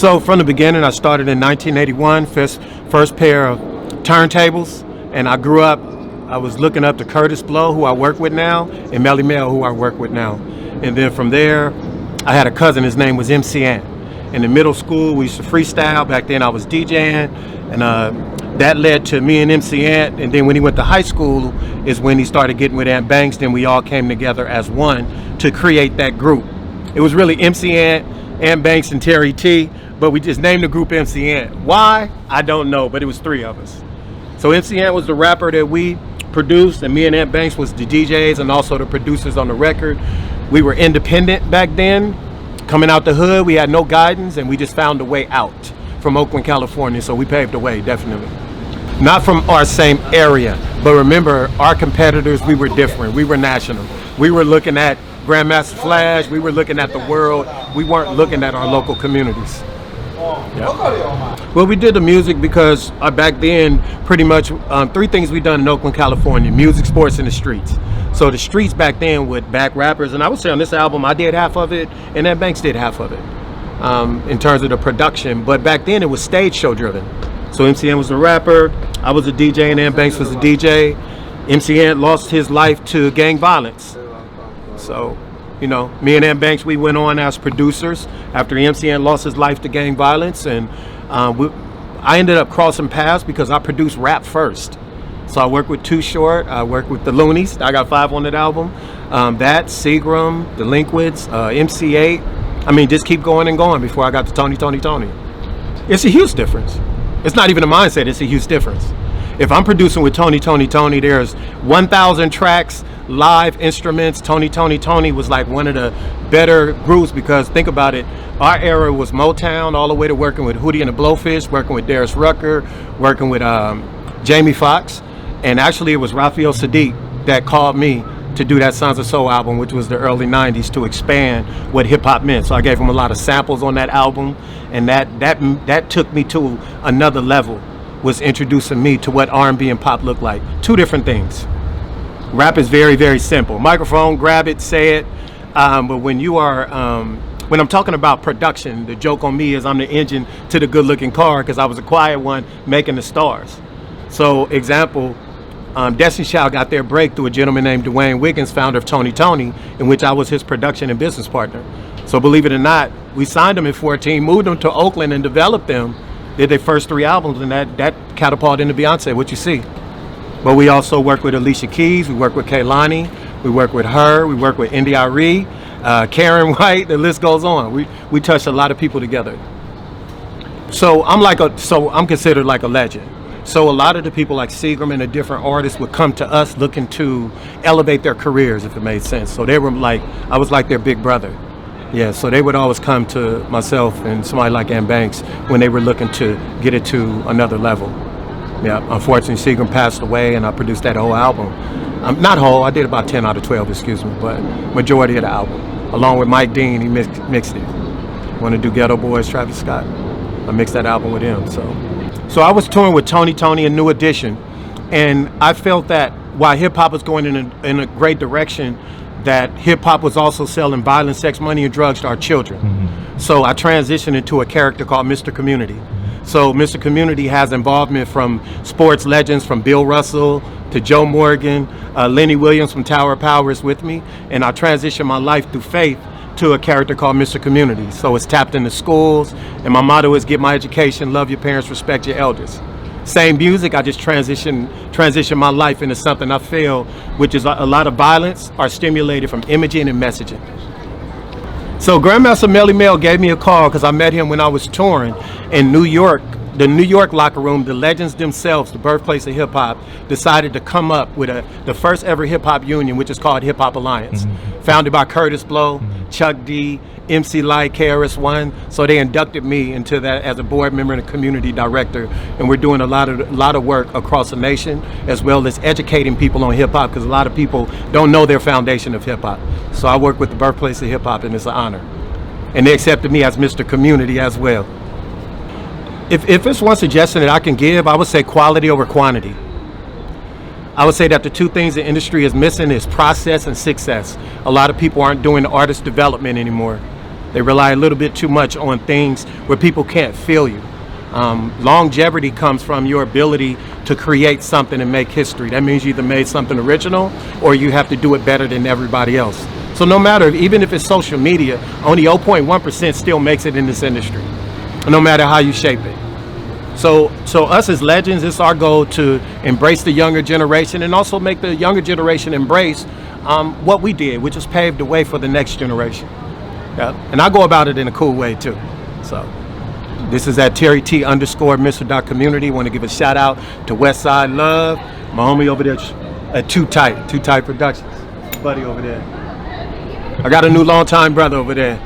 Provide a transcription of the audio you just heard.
So from the beginning, I started in 1981, first pair of turntables, and I grew up, I was looking up to Curtis Blow, who I work with now, and Melly Mel, who I work with now. And then from there, I had a cousin, his name was MC Ant. In the middle school, we used to freestyle. Back then I was DJing, and that led to me and MC Ant. And then when he went to high school is when he started getting with Ant Banks. Then we all came together as one to create that group. It was really MC Ant, Ant Banks, and Terry T, but we just named the group MC Ant. Why? I don't know, but it was 3 of us. So MC Ant was the rapper that we produced, and me and Ant Banks was the DJs and also the producers on the record. We were independent back then. Coming out the hood, we had no guidance, and we just found a way out from Oakland, California, so we paved the way, definitely. Not from our same area, but remember, our competitors, we were different. We were national. We were looking at Grandmaster Flash, we were looking at the world. We weren't looking at our local communities. Yeah. Well, we did the music because back then, pretty much 3 things we done in Oakland, California: music, sports, and the streets. So the streets back then would back rappers, and I would say on this album, I did half of it, and Ant Banks did half of it in terms of the production. But back then, it was stage show driven. So MCN was the rapper, I was a DJ, and Ant Banks was the DJ. MCN lost his life to gang violence. So, you know, me and Ant Banks, we went on as producers after MCN lost his life to gang violence, and I ended up crossing paths because I produced rap first. So I worked with Too Short, I worked with the Loonies, I got 5 on that album. That, Seagram, Delinquents, MC8. I mean, just keep going and going before I got to Tony. It's a huge difference. It's not even a mindset, it's a huge difference. If I'm producing with Tony, there's 1,000 tracks, live instruments. Tony was like one of the better groups because think about it, our era was Motown all the way to working with Hootie and the Blowfish, working with Darius Rucker, working with Jamie Foxx. And actually it was Raphael Sadiq that called me to do that Sons of Soul album, which was the early 90s, to expand what hip hop meant. So I gave him a lot of samples on that album, and that took me to another level, was introducing me to what R&B and pop looked like. 2 different things. Rap is very, very simple. Microphone, grab it, say it. But when you are, when I'm talking about production, the joke on me is I'm the engine to the good looking car because I was a quiet one making the stars. So example, Destiny Child got their break through a gentleman named Dwayne Wiggins, founder of Tony, in which I was his production and business partner. So believe it or not, we signed them in 14, moved them to Oakland and developed them, did their first 3 albums, and that catapulted into Beyonce, what you see. But we also work with Alicia Keys, we work with Kehlani, we work with her, we work with Indy Ari, Karen White, the list goes on. We touched a lot of people together. So I'm considered like a legend. So a lot of the people like Seagram and the different artists would come to us looking to elevate their careers, if it made sense. So they were like, I was like their big brother. Yeah, so they would always come to myself and somebody like Ant Banks when they were looking to get it to another level. Yeah, unfortunately Seagram passed away and I produced that whole album. Not whole, I did about 10 out of 12, excuse me, but majority of the album. Along with Mike Dean, he mixed it. Want to do Ghetto Boys, Travis Scott. I mixed that album with him, So I was touring with Tony and New Edition, and I felt that while hip-hop was going in a great direction, that hip-hop was also selling violence, sex, money, and drugs to our children. Mm-hmm. So I transitioned into a character called Mr. Community. So Mr. Community has involvement from sports legends, from Bill Russell to Joe Morgan, Lenny Williams from Tower of Power is with me, and I transitioned my life through faith to a character called Mr. Community. So it's tapped into schools, and my motto is get my education, love your parents, respect your elders. Same music, I just transition my life into something I feel, which is a lot of violence are stimulated from imaging and messaging. So Grandmaster Melly Mel gave me a call because I met him when I was touring in New York. The New York locker room, the legends themselves, the birthplace of hip hop, decided to come up with the first ever hip hop union, which is called Hip Hop Alliance, founded by Curtis Blow, Chuck D, MC Light, KRS-One. So they inducted me into that as a board member and a community director, and we're doing a lot of work across the nation, as well as educating people on hip hop, because a lot of people don't know their foundation of hip hop. So I work with the birthplace of hip hop, and it's an honor. And they accepted me as Mr. Community as well. If it's one suggestion that I can give, I would say quality over quantity. I would say that the 2 things the industry is missing is process and success. A lot of people aren't doing the artist development anymore. They rely a little bit too much on things where people can't feel you. Longevity comes from your ability to create something and make history. That means you either made something original or you have to do it better than everybody else. So no matter, even if it's social media, only 0.1% still makes it in this industry, no matter how you shape it. So us as legends, it's our goal to embrace the younger generation and also make the younger generation embrace what we did, which is paved the way for the next generation. Yeah. And I go about it in a cool way too. So this is at Terry T _Mr. Community. Want to give a shout out to Westside Love, my homie over there at Too Tight Productions, buddy over there. I got a new longtime brother over there.